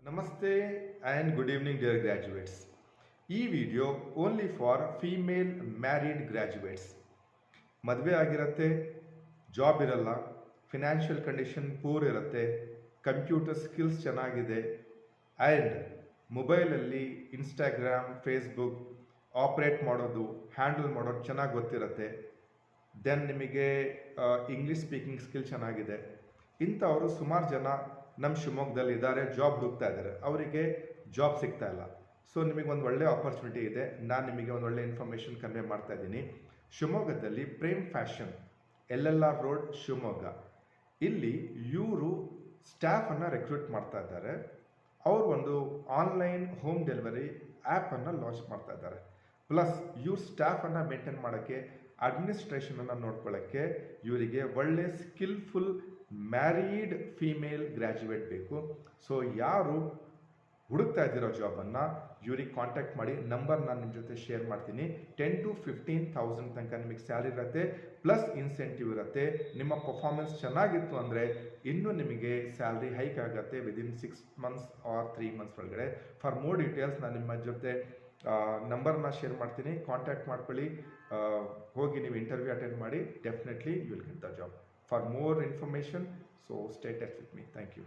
Namaste and good evening, dear graduates. ಈ video only for female married graduates. ಮದುವೆ ಆಗಿರುತ್ತೆ, job ಇರಲ್ಲ, financial condition poor ಇರುತ್ತೆ, computer skills ಚೆನ್ನಾಗಿದೆ ಆ್ಯಂಡ್ ಮೊಬೈಲಲ್ಲಿ ಇನ್ಸ್ಟಾಗ್ರಾಮ್, ಫೇಸ್ಬುಕ್ ಆಪ್ರೇಟ್ ಮಾಡೋದು, ಹ್ಯಾಂಡಲ್ ಮಾಡೋದು ಚೆನ್ನಾಗಿ ಗೊತ್ತಿರುತ್ತೆ. ದೆನ್ ನಿಮಗೆ ಇಂಗ್ಲೀಷ್ ಸ್ಪೀಕಿಂಗ್ ಸ್ಕಿಲ್ ಚೆನ್ನಾಗಿದೆ. ಇಂಥವರು ಸುಮಾರು ಜನ ನಮ್ಮ ಶಿವಮೊಗ್ಗದಲ್ಲಿ ಇದ್ದಾರೆ, ಜಾಬ್ ಹುಡುಕ್ತಾ ಇದ್ದಾರೆ, ಅವರಿಗೆ ಜಾಬ್ ಸಿಗ್ತಾ ಇಲ್ಲ. ಸೊ ನಿಮಗೆ ಒಂದು ಒಳ್ಳೆ ಆಪರ್ಚುನಿಟಿ ಇದೆ. ನಾನು ನಿಮಗೆ ಒಂದು ಒಳ್ಳೆ ಇನ್ಫಾರ್ಮೇಷನ್ ಕನ್ವೆ ಮಾಡ್ತಾ ಇದ್ದೀನಿ. ಶಿವಮೊಗ್ಗದಲ್ಲಿ Prem fashion, LLR road, Shivamogga, ಇಲ್ಲಿ ಇವರು ಸ್ಟಾಫನ್ನು ರೆಕ್ರೂಟ್ ಮಾಡ್ತಾ ಇದ್ದಾರೆ. ಅವರು ಒಂದು ಆನ್ಲೈನ್ ಹೋಮ್ ಡೆಲಿವರಿ ಆ್ಯಪನ್ನು ಲಾಂಚ್ ಮಾಡ್ತಾ ಇದ್ದಾರೆ. ಪ್ಲಸ್ ಇವ್ರ ಸ್ಟಾಫನ್ನು ಮೇಂಟೈನ್ ಮಾಡೋಕ್ಕೆ, ಅಡ್ಮಿನಿಸ್ಟ್ರೇಷನನ್ನು ನೋಡ್ಕೊಳ್ಳೋಕ್ಕೆ ಇವರಿಗೆ ಒಳ್ಳೆ ಸ್ಕಿಲ್ಫುಲ್ ಮ್ಯಾರೀಡ್ ಫೀಮೇಲ್ ಗ್ರ್ಯಾಜುಯೇಟ್ ಬೇಕು. ಸೊ ಯಾರು ಹುಡುಕ್ತಾ ಇದ್ದೀರೋ ಜಾಬನ್ನು ಇವ್ರಿಗೆ ಕಾಂಟ್ಯಾಕ್ಟ್ ಮಾಡಿ. ನಂಬರ್ ನಾನು ನಿಮ್ಮ ಜೊತೆ ಶೇರ್ ಮಾಡ್ತೀನಿ. 10,000 to 15,000 ತನಕ ನಿಮಗೆ ಸ್ಯಾಲರಿ ಇರುತ್ತೆ, ಪ್ಲಸ್ ಇನ್ಸೆಂಟಿವ್ ಇರುತ್ತೆ. ನಿಮ್ಮ ಪರ್ಫಾರ್ಮೆನ್ಸ್ ಚೆನ್ನಾಗಿತ್ತು ಅಂದರೆ ಇನ್ನೂ ನಿಮಗೆ ಸ್ಯಾಲ್ರಿ ಹೈಕ್ ಆಗುತ್ತೆ ವಿದಿನ್ 6 months ಆರ್ 3 months ಒಳಗಡೆ. ಫಾರ್ ಮೋರ್ ಡೀಟೇಲ್ಸ್ ನಾನು ನಿಮ್ಮ ಜೊತೆ ನಂಬರ್ನ ಶೇರ್ ಮಾಡ್ತೀನಿ, ಕಾಂಟ್ಯಾಕ್ಟ್ ಮಾಡ್ಕೊಳ್ಳಿ. ಹೋಗಿ ನೀವು ಇಂಟರ್ವ್ಯೂ ಅಟೆಂಡ್ ಮಾಡಿ. Definitely you will get the job. For more information, so stay touch with me. Thank you.